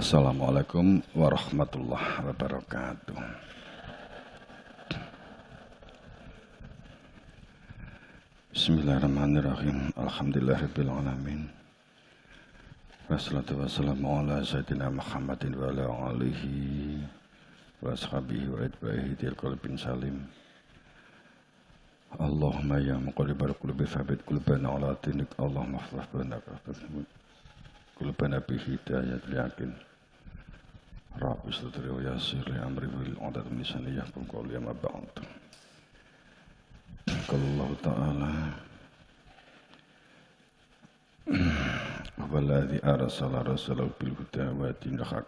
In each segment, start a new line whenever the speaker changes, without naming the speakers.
Assalamualaikum warahmatullahi wabarakatuh. Bismillahirrahmanirrahim. Alhamdulillahirabbil alamin. Wassalatu wassalamu ala sayyidina Muhammadin wa ala alihi wa ashabihi wa atba'ihi til qalbin salim. Allahumma ya muqallibal qulubi tsabbit qulubana ala dinik. Allahumma ighfir lana qulubana bi hidayatil yakin. Rabbi sadri wa yassir li amri bil 'uqdatam min lisani yafqahu qawli amma ba'd. Qala ta'ala walladzi arsala rasulahu bil huda wa dinil haqq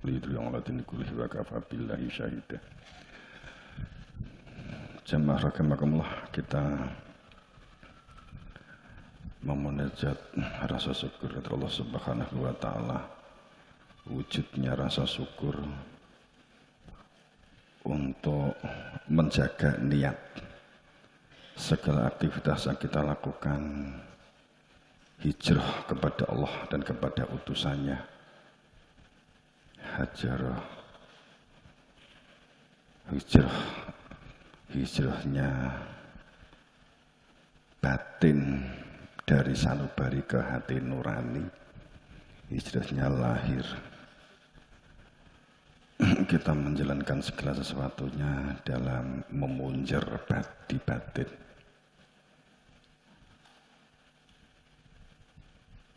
liyudhhirahu 'ala dini kullihi wa kafa billahi syahida. Jamaah rahimakumullah, kita memunajat rasa syukur kepada Allah Subhanahu wa taala. Wujudnya rasa syukur untuk menjaga niat segala aktivitas yang kita lakukan, hijrah kepada Allah dan kepada utusannya. Hijrahnya batin dari sanubari ke hati nurani, hijrahnya lahir. Kita menjalankan segala sesuatunya dalam memunjer di batin.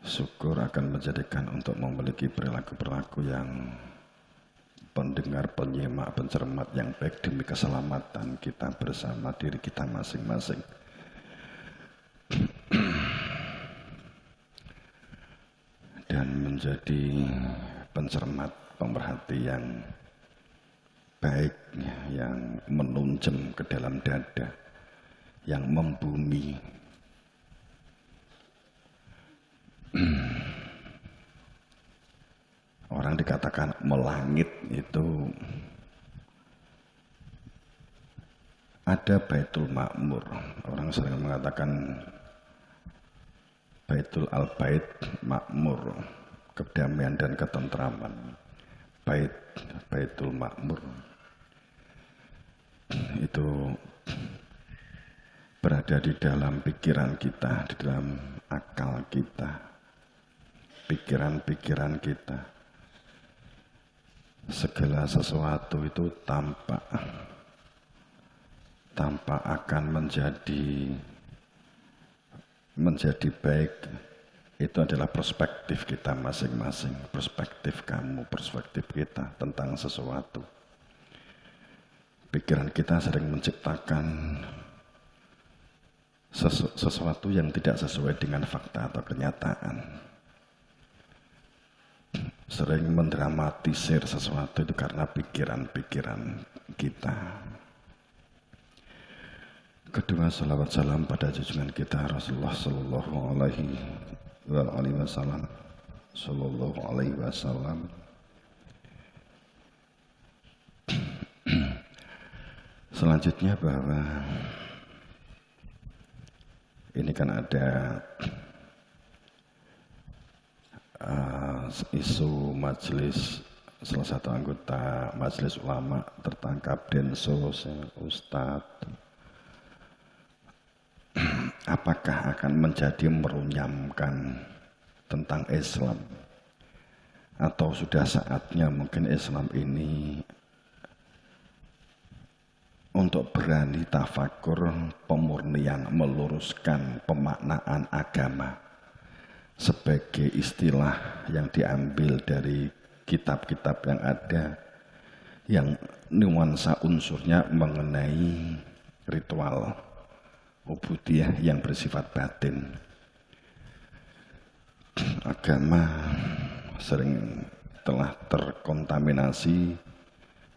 Syukur akan menjadikan untuk memiliki perilaku-perilaku yang pendengar, penyimak, pencermat yang baik demi keselamatan kita bersama diri kita masing-masing. Dan menjadi pencermat, pemerhati yang baik, yang menunjem ke dalam dada, yang membumi. Orang dikatakan melangit itu ada Baitul Ma'mur. Orang sering mengatakan Baitul Al-Bait Ma'mur, kedamaian dan ketentraman. Baitul Ma'mur itu berada di dalam pikiran kita, di dalam akal kita, pikiran-pikiran kita. Segala sesuatu itu tampak akan menjadi baik. Itu adalah perspektif kita masing-masing, perspektif kamu, perspektif kita tentang sesuatu. Pikiran kita sering menciptakan sesuatu yang tidak sesuai dengan fakta atau kenyataan. Sering mendramatisir sesuatu itu karena pikiran-pikiran kita. Kedua, salawat salam pada junjungan kita Rasulullah sallallahu alaihi wasallam. Selanjutnya bahwa ini kan ada isu majelis, salah satu anggota majelis ulama tertangkap Densus, Ustadz. Apakah akan menjadi merunyamkan tentang Islam, atau sudah saatnya mungkin Islam ini untuk berani tafakur, pemurnian, meluruskan pemaknaan agama sebagai istilah yang diambil dari kitab-kitab yang ada, yang nuansa unsurnya mengenai ritual ubudiyah yang bersifat batin. Agama sering telah terkontaminasi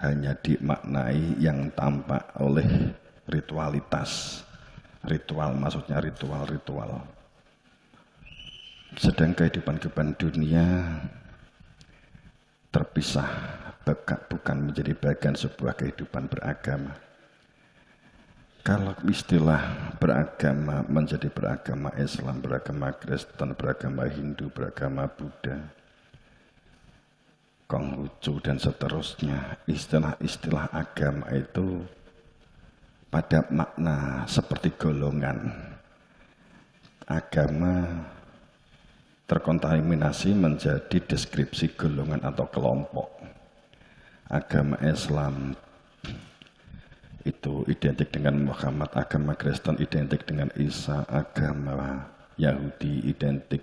hanya dimaknai yang tampak oleh ritualitas. Ritual maksudnya ritual-ritual. Sedang kehidupan dunia terpisah, bukan menjadi bagian sebuah kehidupan beragama. Kalau istilah beragama menjadi beragama Islam, beragama Kristen, beragama Hindu, beragama Buddha, Konghucu dan seterusnya. Istilah-istilah agama itu pada makna seperti golongan. Agama terkontaminasi menjadi deskripsi golongan atau kelompok. Agama Islam itu identik dengan Muhammad, agama Kristen identik dengan Isa, agama Yahudi identik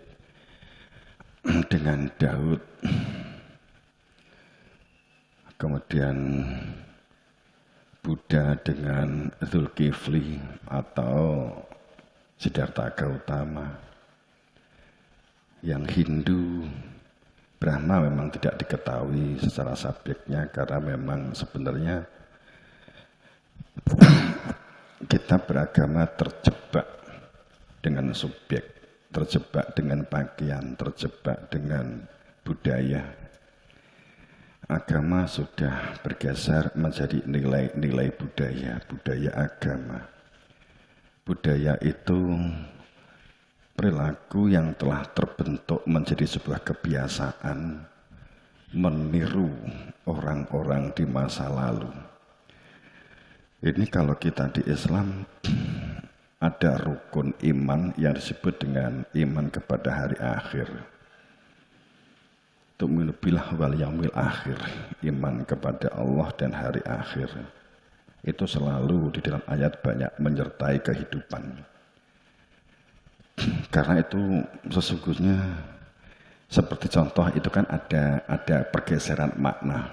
dengan Daud. Kemudian Buddha dengan Zulkifli atau Siddhartha Gautama. Yang Hindu, Brahma memang tidak diketahui secara subjeknya karena memang sebenarnya kita beragama terjebak dengan subjek, terjebak dengan pakaian, terjebak dengan budaya. Agama sudah bergeser menjadi nilai-nilai budaya, budaya agama. Budaya itu perilaku yang telah terbentuk menjadi sebuah kebiasaan meniru orang-orang di masa lalu. Ini kalau kita di Islam ada rukun iman yang disebut dengan iman kepada hari akhir. Tu'minu billah wal yaumil akhir, iman kepada Allah dan hari akhir. Itu selalu di dalam ayat banyak menyertai kehidupan. Karena itu sesungguhnya seperti contoh itu kan ada pergeseran makna.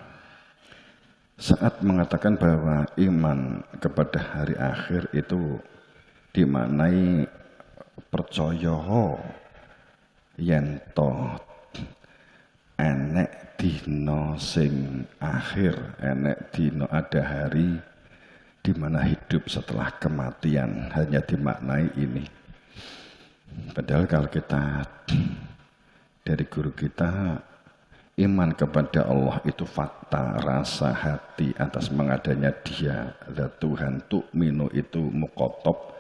Saat mengatakan bahwa iman kepada hari akhir itu dimaknai percaya yen to enek dino sing akhir, enek dino ada hari di mana hidup setelah kematian, hanya dimaknai ini. Padahal kalau kita dari guru kita, iman kepada Allah itu fakta, rasa hati atas mengadanya Dia, zat Tuhan. Tu'minu itu muqotob.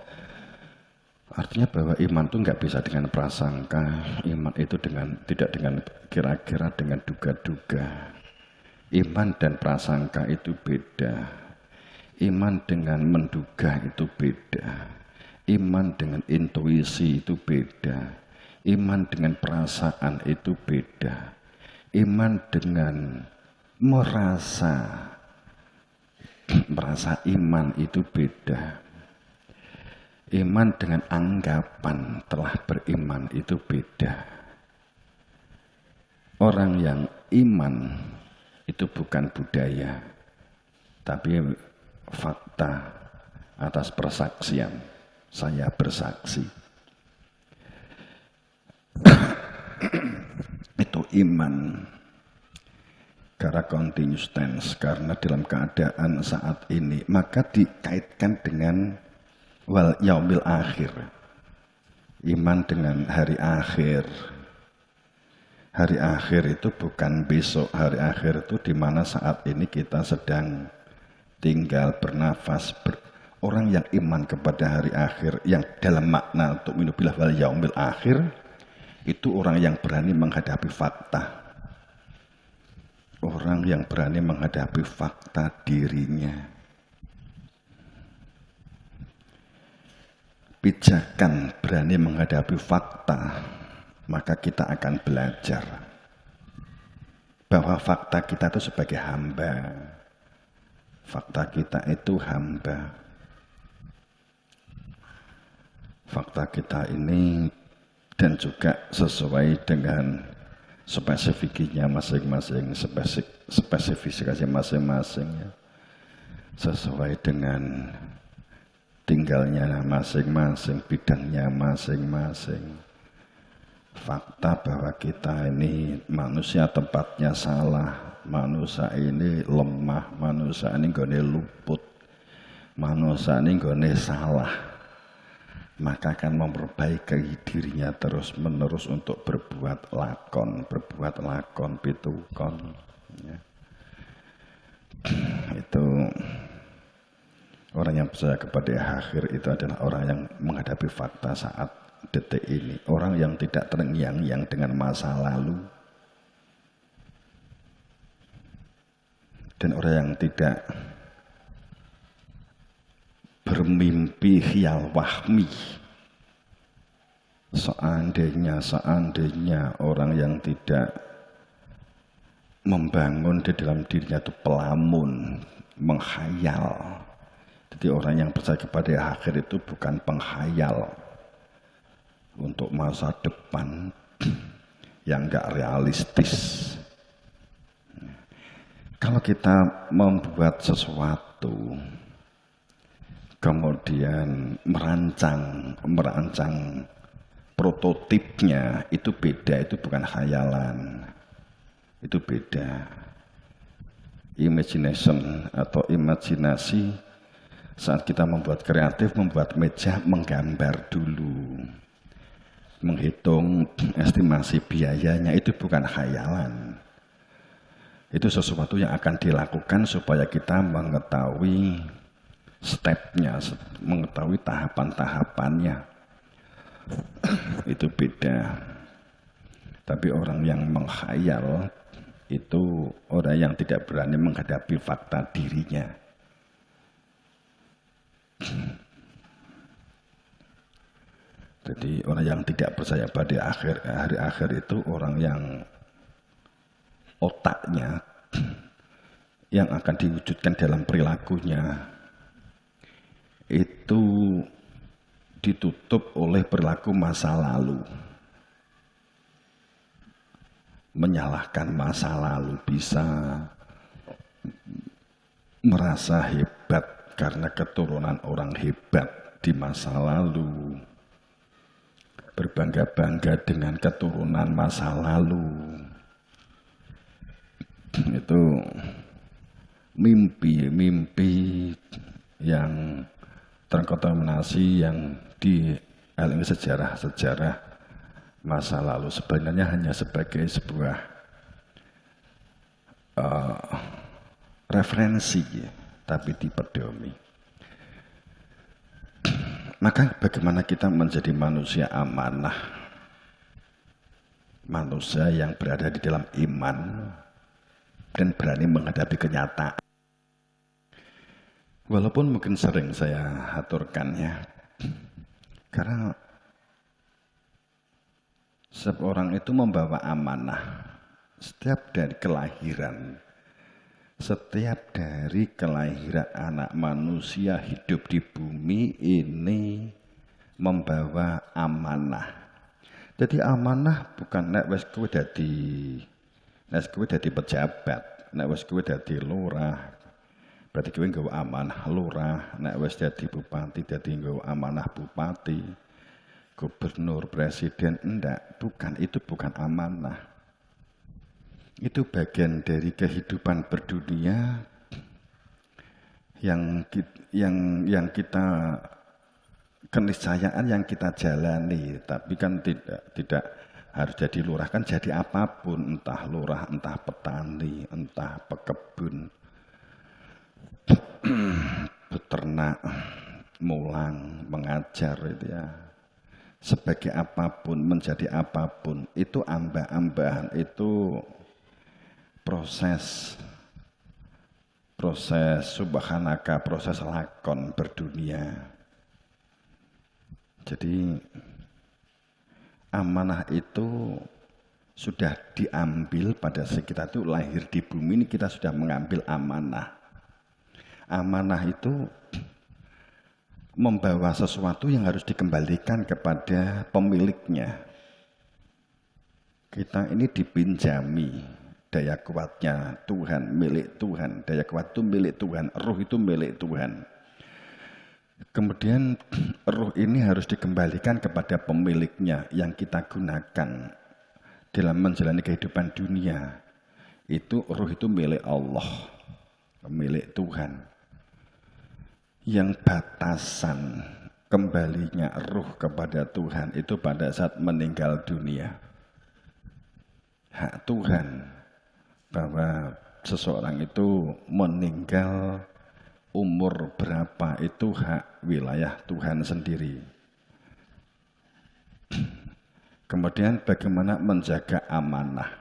Artinya bahwa iman itu nggak bisa dengan prasangka, iman itu tidak dengan kira-kira, dengan duga-duga. Iman dan prasangka itu beda. Iman dengan menduga itu beda. Iman dengan intuisi itu beda. Iman dengan perasaan itu beda. Iman dengan merasa iman itu beda. Iman dengan anggapan telah beriman itu beda. Orang yang iman itu bukan budaya, tapi fakta atas persaksian. Saya bersaksi. Itu iman. Karena continuous tense, karena dalam keadaan saat ini, maka dikaitkan dengan wal yaumil akhir. Iman dengan hari akhir. Hari akhir itu bukan besok, hari akhir itu di mana saat ini kita sedang tinggal bernafas. Orang yang iman kepada hari akhir, yang dalam makna untuk minubillah wal yaumil akhir, itu orang yang berani menghadapi fakta. Orang yang berani menghadapi fakta dirinya. Pijakan berani menghadapi fakta, maka kita akan belajar bahwa fakta kita itu sebagai hamba. Fakta kita itu hamba. Fakta kita ini dan juga sesuai dengan spesifiknya masing-masing, spesifikasi masing-masing, ya. Sesuai dengan tinggalnya masing-masing, bidangnya masing-masing. Fakta bahwa kita ini manusia tempatnya salah, manusia ini lemah, manusia ini nggone luput, manusia ini nggone salah, maka akan memperbaiki dirinya terus menerus untuk berbuat lakon pitukon, ya. Itu orang yang percaya kepada akhir itu adalah orang yang menghadapi fakta saat detik ini. Orang yang tidak terngiang-ngiang dengan masa lalu. dan orang yang tidak bermimpi khiyal wahmi. Seandainya orang yang tidak membangun di dalam dirinya itu pelamun, menghayal. Jadi orang yang percaya kepada akhir itu bukan penghayal untuk masa depan yang enggak realistis. Kalau kita membuat sesuatu, kemudian merancang prototipnya, itu beda, itu bukan khayalan, itu beda. Imagination atau imajinasi saat kita membuat kreatif, membuat meja, menggambar dulu, menghitung estimasi biayanya, itu bukan khayalan. Itu sesuatu yang akan dilakukan supaya kita mengetahui stepnya, mengetahui tahapan-tahapannya. Itu beda. Tapi orang yang menghayal itu orang yang tidak berani menghadapi fakta dirinya. Jadi orang yang tidak percaya pada hari akhir itu orang yang otaknya yang akan diwujudkan dalam perilakunya itu ditutup oleh perilaku masa lalu. Menyalahkan masa lalu, bisa merasa hebat karena keturunan orang hebat di masa lalu, berbangga-bangga dengan keturunan masa lalu. Itu mimpi yang terkontaminasi, yang dialami sejarah masa lalu, sebenarnya hanya sebagai sebuah referensi, tapi dipedomi. Maka bagaimana kita menjadi manusia amanah, manusia yang berada di dalam iman dan berani menghadapi kenyataan. Walaupun mungkin sering saya aturkannya, karena setiap orang itu membawa amanah. Setiap dari kelahiran anak manusia hidup di bumi ini membawa amanah. Jadi amanah bukan nek wis kowe dadi pejabat, nek wis kowe dadi lurah, berarti kowe nggawa amanah lurah, nek wis dadi bupati dadi nggawa amanah bupati, gubernur, presiden. Enggak, bukan, itu bukan amanah. Itu bagian dari kehidupan berdunia yang kita keniscayaan yang kita jalani, tapi kan tidak harus jadi lurah, kan jadi apapun, entah lurah, entah petani, entah pekebun, beternak, mulang, mengajar, itu ya. Sebagai apapun, menjadi apapun, itu ambah-ambahan, itu proses subhanaka, proses lakon berdunia. Jadi amanah itu sudah diambil pada saat kita itu lahir di bumi ini, kita sudah mengambil amanah. Amanah itu membawa sesuatu yang harus dikembalikan kepada pemiliknya. Kita ini dipinjami daya kuatnya Tuhan, milik Tuhan. Daya kuat itu milik Tuhan, ruh itu milik Tuhan. Kemudian ruh ini harus dikembalikan kepada pemiliknya yang kita gunakan dalam menjalani kehidupan dunia. Itu ruh itu milik Allah, milik Tuhan. Yang batasan kembalinya ruh kepada Tuhan itu pada saat meninggal dunia. Hak Tuhan bahwa seseorang itu meninggal umur berapa itu hak wilayah Tuhan sendiri. Kemudian bagaimana menjaga amanah.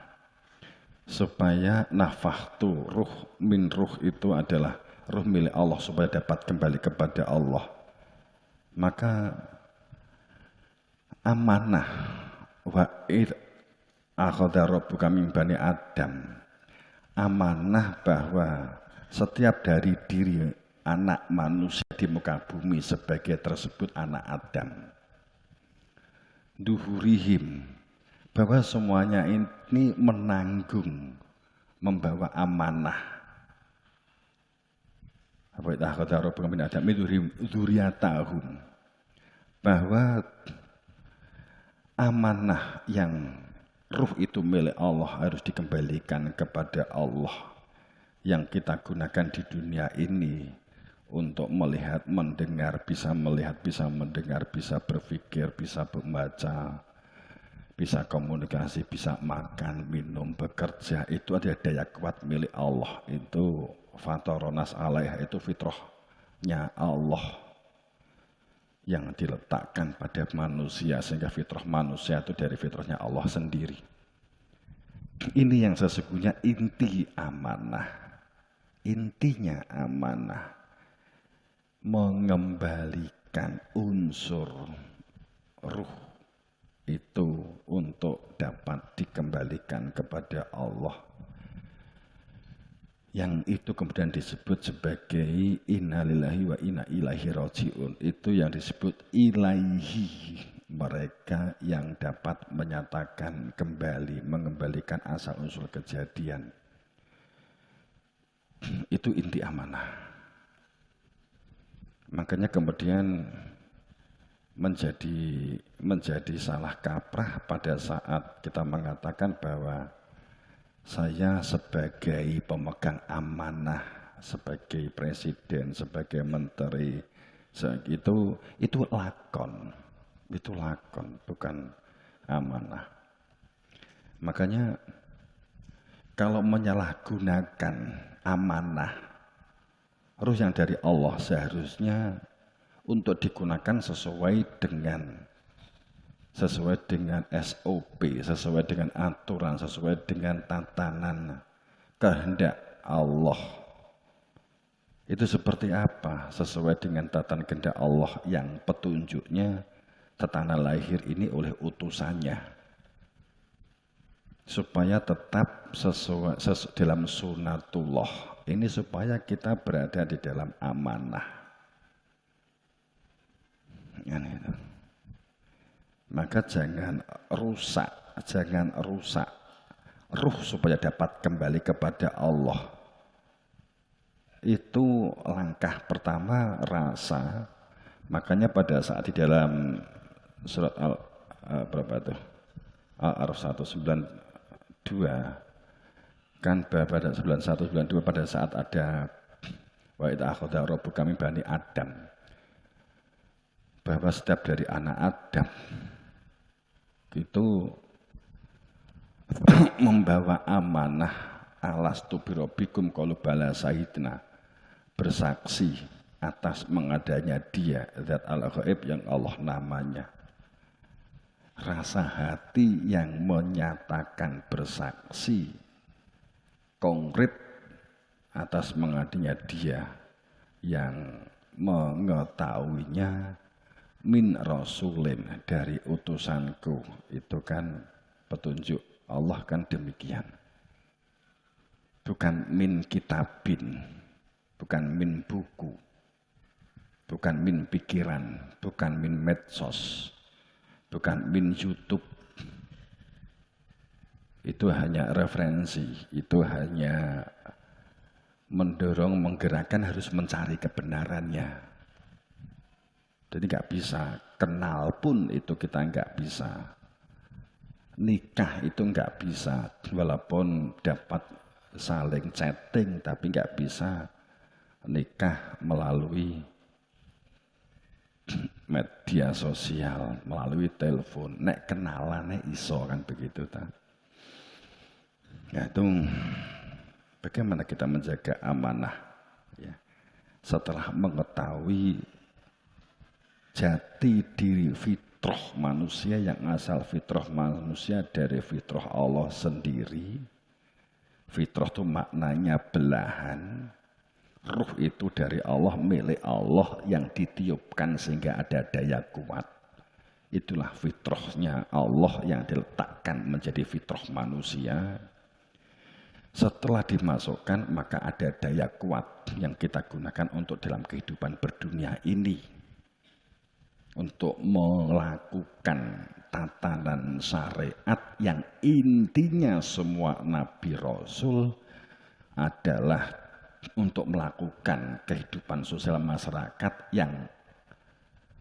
supaya nafahtu ruh min ruh itu adalah ruh milik Allah supaya dapat kembali kepada Allah. Maka amanah wa id akhadha rabbuka min bani Adam, amanah bahwa setiap dari diri anak manusia di muka bumi sebagai tersebut anak Adam, duhurihim, bahwa semuanya ini menanggung, membawa amanah. Apa itu akhadha rabbuka min Adam dzurriyyatahum, bahwa amanah yang ruh itu milik Allah harus dikembalikan kepada Allah, yang kita gunakan di dunia ini untuk melihat, mendengar, bisa melihat, bisa mendengar, bisa berpikir, bisa membaca, bisa komunikasi, bisa makan, minum, bekerja, itu ada daya kuat milik Allah. Itu fatoronas alaih, itu fitrahnya Allah yang diletakkan pada manusia, sehingga fitrah manusia itu dari fitrahnya Allah sendiri. Ini yang sesungguhnya inti amanah. Intinya amanah mengembalikan unsur ruh itu untuk dapat dikembalikan kepada Allah, yang itu kemudian disebut sebagai inna lillahi wa inna ilaihi raji'un. Itu yang disebut ilaihi, mereka yang dapat menyatakan kembali, mengembalikan asal usul kejadian. Itu inti amanah. Makanya kemudian menjadi salah kaprah pada saat kita mengatakan bahwa saya sebagai pemegang amanah, sebagai presiden, sebagai menteri, itu lakon, bukan amanah. Makanya kalau menyalahgunakan amanah, ruh yang dari Allah seharusnya untuk digunakan sesuai dengan SOP, sesuai dengan aturan, sesuai dengan tatanan kehendak Allah. Itu seperti apa? Sesuai dengan tatanan kehendak Allah yang petunjuknya tatanan lahir ini oleh utusannya, supaya tetap sesuai dalam sunatullah ini, supaya kita berada di dalam amanah. Itu. Maka jangan rusak ruh supaya dapat kembali kepada Allah. Itu langkah pertama, rasa. Makanya pada saat di dalam surat Al-Araf 192 kan pada 9192 pada saat ada wa idza akhadha rabbuka min bani Adam, bahwa setiap dari anak Adam itu membawa amanah, alastu birabbikum qalu bala syahidna, bersaksi atas mengadanya dia zat al-ghaib yang Allah namanya. Rasa hati yang menyatakan bersaksi konkret atas mengadanya dia yang mengetahuinya min rasulin, dari utusanku. Itu kan petunjuk Allah kan demikian. Bukan min kitabin, bukan min buku, bukan min pikiran, bukan min medsos, bukan min YouTube. Itu hanya referensi, itu hanya mendorong, menggerakkan, harus mencari kebenarannya. Jadi nggak bisa, kenal pun itu kita nggak bisa. Nikah itu nggak bisa, walaupun dapat saling chatting, tapi nggak bisa nikah melalui media sosial, melalui telepon. Nek kenalan, nek iso kan begitu ta. Ya itu bagaimana kita menjaga amanah ya, setelah mengetahui jati diri fitrah manusia, yang asal fitrah manusia dari fitrah Allah sendiri, Fitrah itu maknanya belahan. Ruh itu dari Allah, milik Allah yang ditiupkan sehingga ada daya kuat. Itulah fitrahnya Allah yang diletakkan menjadi fitrah manusia. Setelah dimasukkan maka ada daya kuat yang kita gunakan untuk dalam kehidupan berdunia ini. Untuk melakukan tatanan syariat yang intinya semua Nabi Rasul adalah untuk melakukan kehidupan sosial masyarakat yang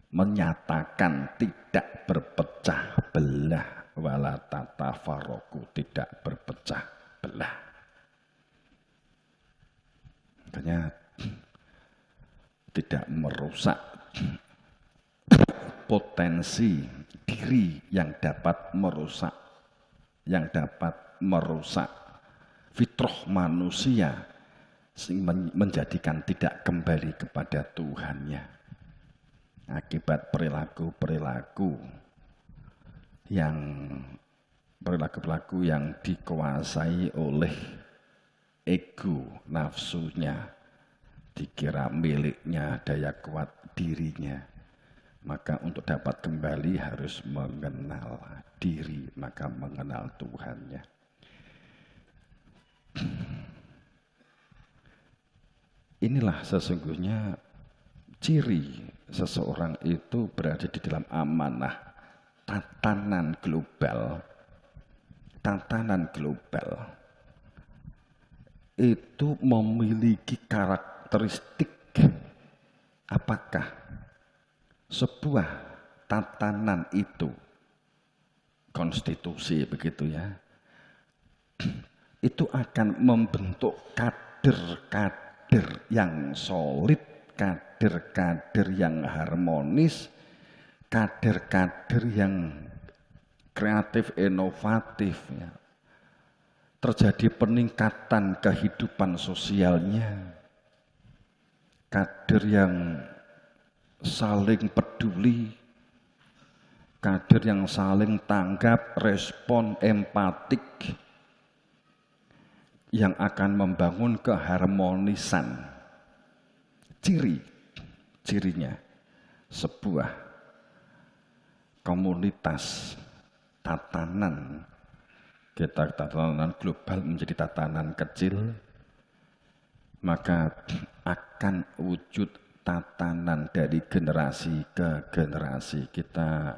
menyatakan tidak berpecah belah, wala tatafarraqu, tidak berpecah belah. Makanya tidak merusak potensi diri yang dapat merusak fitrah manusia, menjadikan tidak kembali kepada Tuhannya akibat perilaku-perilaku yang dikuasai oleh ego, nafsunya, dikira miliknya, daya kuat dirinya. Maka untuk dapat kembali harus mengenal diri, maka mengenal Tuhannya. Inilah sesungguhnya ciri seseorang itu berada di dalam amanah tatanan global. Tatanan global itu memiliki karakteristik. Apakah sebuah tatanan itu, konstitusi begitu ya, itu akan membentuk kader-kader yang solid, kader-kader yang harmonis, kader-kader yang kreatif, inovatif. Ya. Terjadi peningkatan kehidupan sosialnya, kader yang saling peduli, kader yang saling tanggap, respon, empatik, yang akan membangun keharmonisan. Cirinya sebuah komunitas tatanan, tatanan global menjadi tatanan kecil, maka akan wujud tatanan dari generasi ke generasi. Kita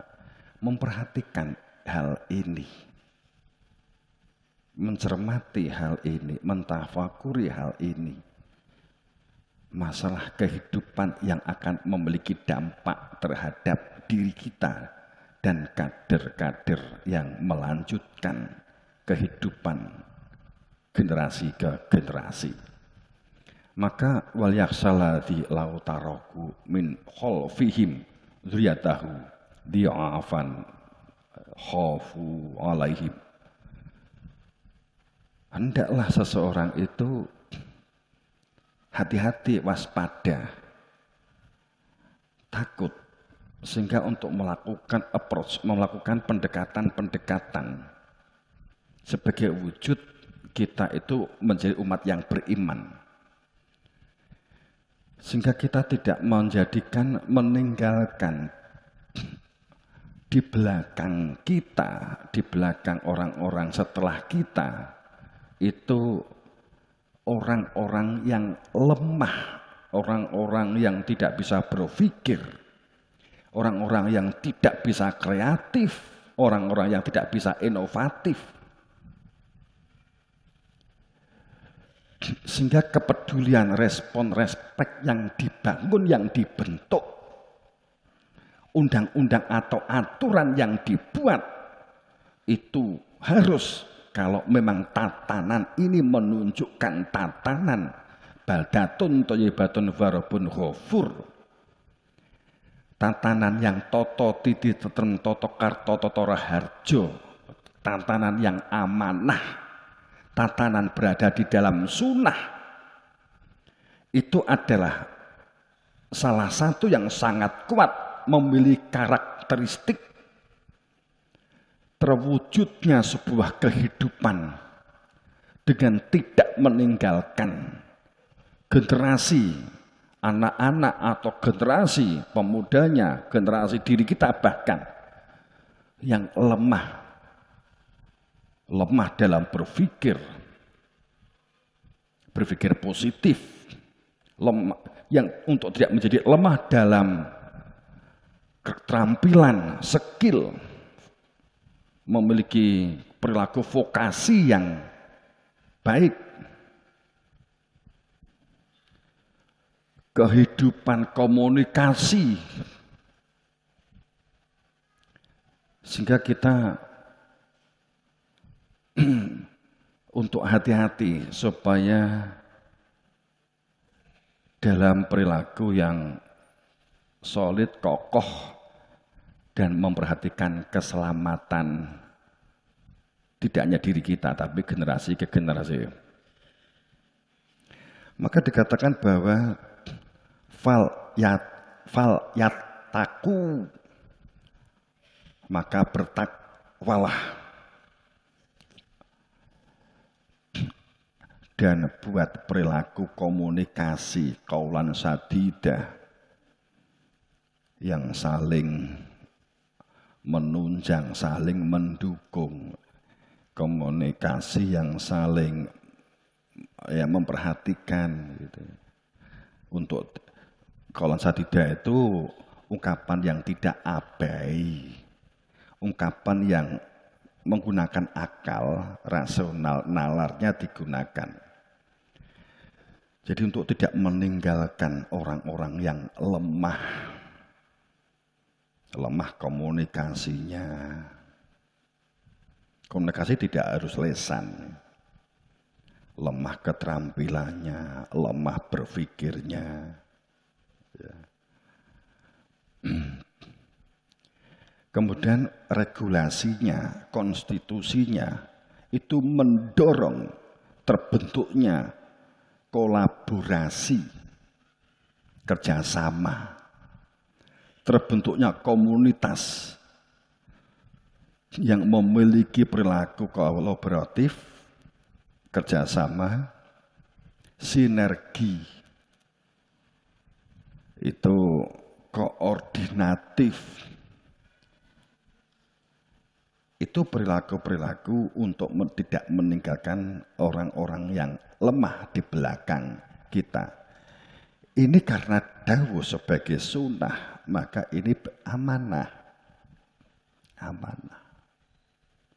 memperhatikan hal ini, mencermati hal ini, mentafakuri hal ini. Masalah kehidupan yang akan memiliki dampak terhadap diri kita dan kader-kader yang melanjutkan kehidupan generasi ke generasi. Maka wal yakhshaladzi law taraku min khalfihim dzurriyyatahu dhi'afan khafu alaihim. Hendaklah seseorang itu hati-hati, waspada, takut, sehingga untuk melakukan approach, melakukan pendekatan-pendekatan sebagai wujud kita itu menjadi umat yang beriman. Sehingga kita tidak meninggalkan di belakang kita, di belakang orang-orang setelah kita, itu orang-orang yang lemah, orang-orang yang tidak bisa berpikir, orang-orang yang tidak bisa kreatif, orang-orang yang tidak bisa inovatif. Sehingga kepedulian, respon, respek yang dibangun, yang dibentuk, undang-undang atau aturan yang dibuat, itu harus, kalau memang tatanan ini menunjukkan tatanan baldatun thayyibatun warabun ghafur, tatanan yang toto titi tetrem toto karto toto raharjo, tatanan yang amanah, tatanan berada di dalam sunnah, itu adalah salah satu yang sangat kuat, memiliki karakteristik terwujudnya sebuah kehidupan dengan tidak meninggalkan generasi anak-anak atau generasi pemudanya, generasi diri kita bahkan yang lemah dalam berpikir positif, lemah yang untuk tidak menjadi lemah dalam keterampilan, skill, memiliki perilaku vokasi yang baik, kehidupan komunikasi, sehingga kita untuk hati-hati supaya dalam perilaku yang solid, kokoh, dan memperhatikan keselamatan tidak hanya diri kita, tapi generasi ke generasi. Maka dikatakan bahwa fal yattaku, maka bertakwalah. Dan buat perilaku komunikasi qaulan sadidah yang saling menunjang, saling mendukung, komunikasi yang saling memperhatikan gitu. Untuk qaulan sadidah itu ungkapan yang tidak abai, ungkapan yang menggunakan akal, rasional, nalarnya digunakan. Jadi untuk tidak meninggalkan orang-orang yang lemah komunikasinya. Komunikasi tidak harus lisan. Lemah keterampilannya, lemah berpikirnya. Ya. Kemudian regulasinya, konstitusinya itu mendorong terbentuknya kolaborasi, kerjasama, terbentuknya komunitas yang memiliki perilaku kolaboratif, kerjasama, sinergi, itu koordinatif. Itu perilaku-perilaku untuk tidak meninggalkan orang-orang yang lemah di belakang kita. Ini karena dawuh sebagai sunnah, maka ini amanah. Amanah.